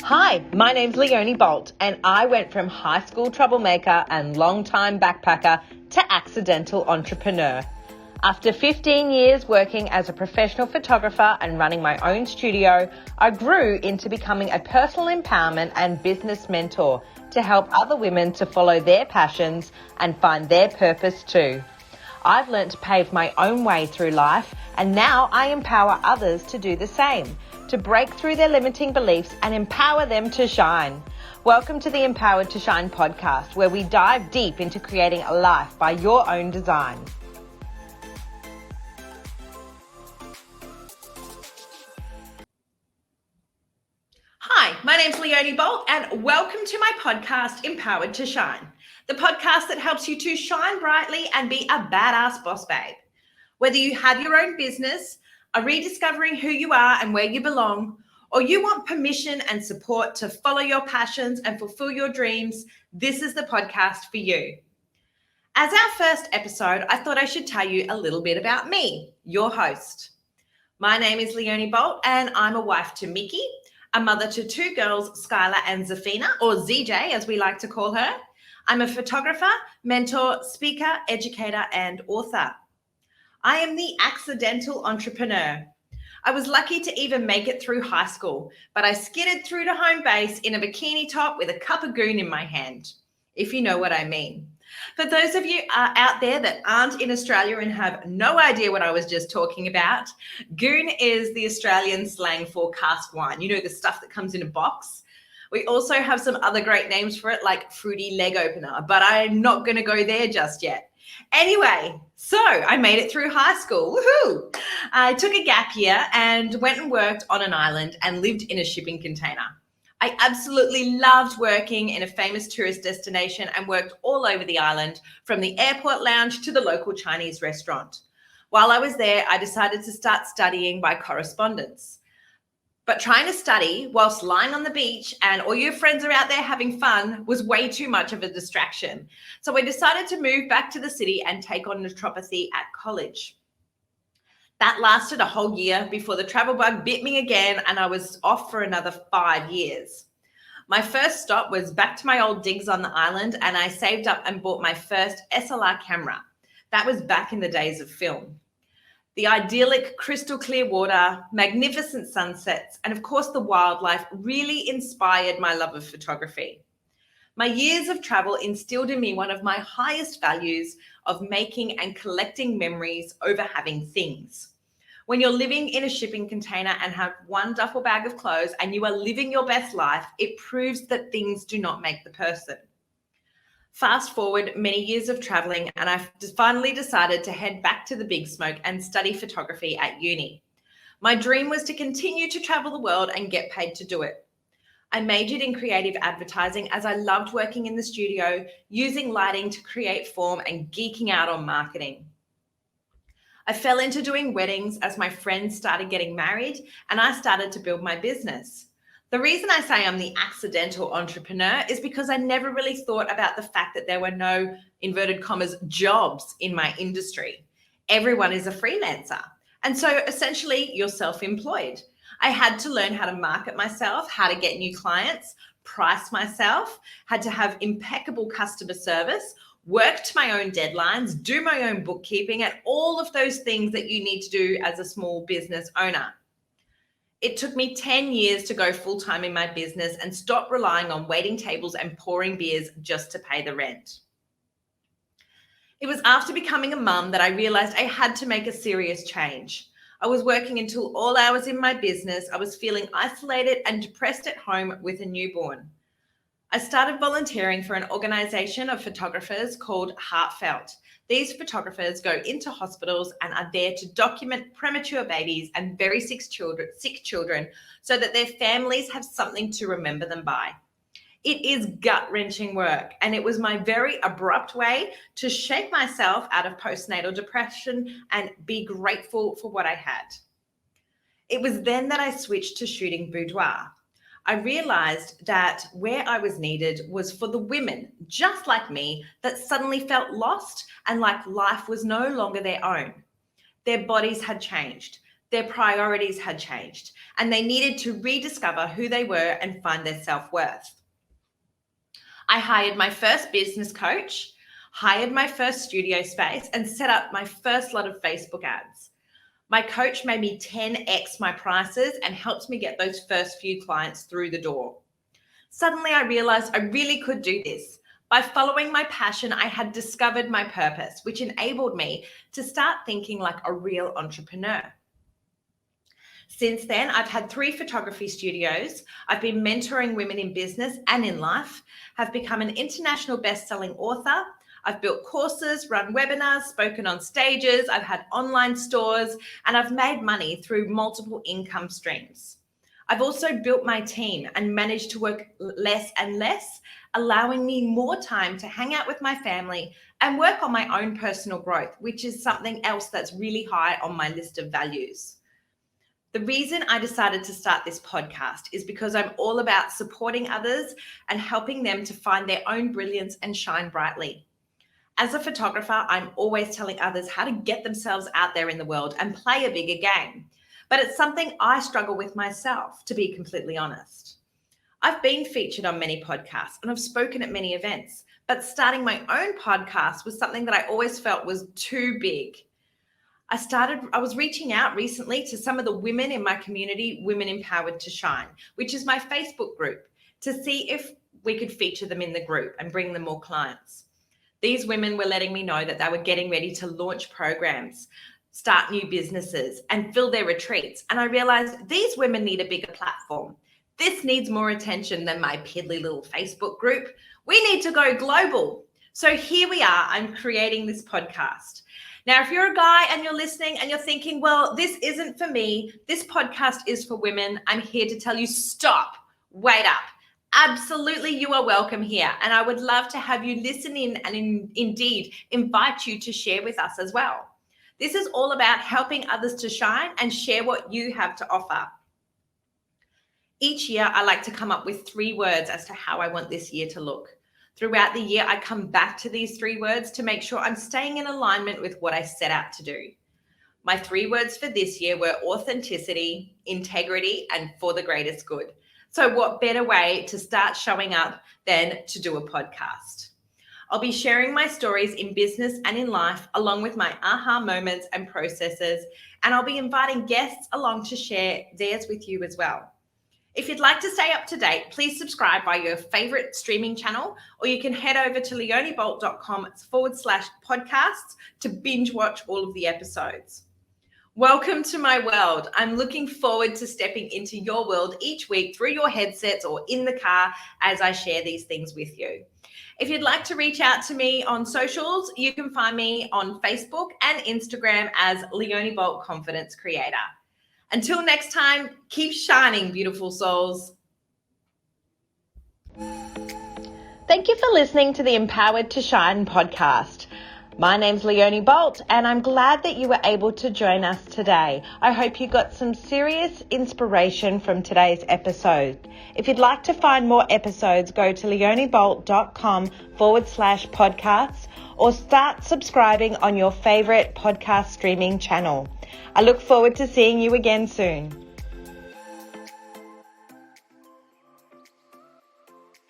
Hi, my name's Leoni Bolt, and I went from high school troublemaker and long-time backpacker to accidental entrepreneur. After 15 years working as a professional photographer and running my own studio, I grew into becoming a personal empowerment and business mentor to help other women to follow their passions and find their purpose too. I've learned to pave my own way through life, and now I empower others to do the same, to break through their limiting beliefs and empower them to shine. Welcome to the Empowered to Shine podcast, where we dive deep into creating a life by your own design. Hi, my name's Leoni Bolt, and welcome to my podcast, Empowered to Shine, the podcast that helps you to shine brightly and be a badass boss babe. Whether you have your own business, are rediscovering who you are and where you belong, or you want permission and support to follow your passions and fulfill your dreams, this is the podcast for you. As our first episode, I thought I should tell you a little bit about me, your host. My name is Leoni Bolt, and I'm a wife to Mickey, a mother to two girls, Skylar and Zafina, or ZJ as we like to call her. I'm a photographer, mentor, speaker, educator, and author. I am the accidental entrepreneur. I was lucky to even make it through high school, but I skidded through to home base in a bikini top with a cup of goon in my hand, if you know what I mean. For those of you out there that aren't in Australia and have no idea what I was just talking about, goon is the Australian slang for cask wine. You know, the stuff that comes in a box. We also have some other great names for it, like fruity leg opener, but I'm not going to go there just yet. Anyway, so I made it through high school. Woohoo! I took a gap year and went and worked on an island and lived in a shipping container. I absolutely loved working in a famous tourist destination and worked all over the island, from the airport lounge to the local Chinese restaurant. While I was there, I decided to start studying by correspondence. But trying to study whilst lying on the beach and all your friends are out there having fun was way too much of a distraction. So I decided to move back to the city and take on naturopathy at college. That lasted a whole year before the travel bug bit me again, and I was off for another 5 years. My first stop was back to my old digs on the island, and I saved up and bought my first SLR camera. That was back in the days of film. The idyllic crystal clear water, magnificent sunsets, and of course the wildlife really inspired my love of photography. My years of travel instilled in me one of my highest values of making and collecting memories over having things. When you're living in a shipping container and have one duffel bag of clothes and you are living your best life, it proves that things do not make the person. Fast forward many years of traveling, and I finally decided to head back to the big smoke and study photography at uni. My dream was to continue to travel the world and get paid to do it. I majored in creative advertising as I loved working in the studio, using lighting to create form and geeking out on marketing. I fell into doing weddings as my friends started getting married and I started to build my business. The reason I say I'm the accidental entrepreneur is because I never really thought about the fact that there were no, inverted commas, jobs in my industry. Everyone is a freelancer. And so essentially you're self-employed. I had to learn how to market myself, how to get new clients, price myself, had to have impeccable customer service, work to my own deadlines, do my own bookkeeping, and all of those things that you need to do as a small business owner. It took me 10 years to go full-time in my business and stop relying on waiting tables and pouring beers just to pay the rent. It was after becoming a mum that I realized I had to make a serious change. I was working until all hours in my business. I was feeling isolated and depressed at home with a newborn. I started volunteering for an organization of photographers called Heartfelt. These photographers go into hospitals and are there to document premature babies and very sick children so that their families have something to remember them by. It is gut-wrenching work, and it was my very abrupt way to shake myself out of postnatal depression and be grateful for what I had. It was then that I switched to shooting boudoir. I realized that where I was needed was for the women, just like me, that suddenly felt lost and like life was no longer their own. Their bodies had changed. Their priorities had changed, and they needed to rediscover who they were and find their self-worth. I hired my first business coach, hired my first studio space, and set up my first lot of Facebook ads. My coach made me 10x my prices and helped me get those first few clients through the door. Suddenly, I realized I really could do this. By following my passion, I had discovered my purpose, which enabled me to start thinking like a real entrepreneur. Since then, I've had 3 photography studios. I've been mentoring women in business and in life, have become an international best-selling author. I've built courses, run webinars, spoken on stages. I've had online stores, and I've made money through multiple income streams. I've also built my team and managed to work less and less, allowing me more time to hang out with my family and work on my own personal growth, which is something else that's really high on my list of values. The reason I decided to start this podcast is because I'm all about supporting others and helping them to find their own brilliance and shine brightly. As a photographer, I'm always telling others how to get themselves out there in the world and play a bigger game. But it's something I struggle with myself, to be completely honest. I've been featured on many podcasts and I've spoken at many events, but starting my own podcast was something that I always felt was too big. I was reaching out recently to some of the women in my community, Women Empowered to Shine, which is my Facebook group, to see if we could feature them in the group and bring them more clients. These women were letting me know that they were getting ready to launch programs, start new businesses, and fill their retreats. And I realized these women need a bigger platform. This needs more attention than my piddly little Facebook group. We need to go global. So here we are. I'm creating this podcast. Now, if you're a guy and you're listening and you're thinking, well, this isn't for me, this podcast is for women, I'm here to tell you, stop, wait up. Absolutely, you are welcome here. And I would love to have you listen in and indeed invite you to share with us as well. This is all about helping others to shine and share what you have to offer. Each year, I like to come up with 3 words as to how I want this year to look. Throughout the year, I come back to these 3 words to make sure I'm staying in alignment with what I set out to do. My 3 words for this year were authenticity, integrity, and for the greatest good. So what better way to start showing up than to do a podcast? I'll be sharing my stories in business and in life, along with my aha moments and processes, and I'll be inviting guests along to share theirs with you as well. If you'd like to stay up to date, please subscribe by your favorite streaming channel, or you can head over to leonibolt.com/podcasts to binge watch all of the episodes. Welcome to my world. I'm looking forward to stepping into your world each week through your headsets or in the car as I share these things with you. If you'd like to reach out to me on socials, you can find me on Facebook and Instagram as Leoni Bolt Confidence Creator. Until next time, keep shining, beautiful souls. Thank you for listening to the Empowered to Shine podcast. My name's Leoni Bolt, and I'm glad that you were able to join us today. I hope you got some serious inspiration from today's episode. If you'd like to find more episodes, go to leonibolt.com/podcasts or start subscribing on your favorite podcast streaming channel. I look forward to seeing you again soon.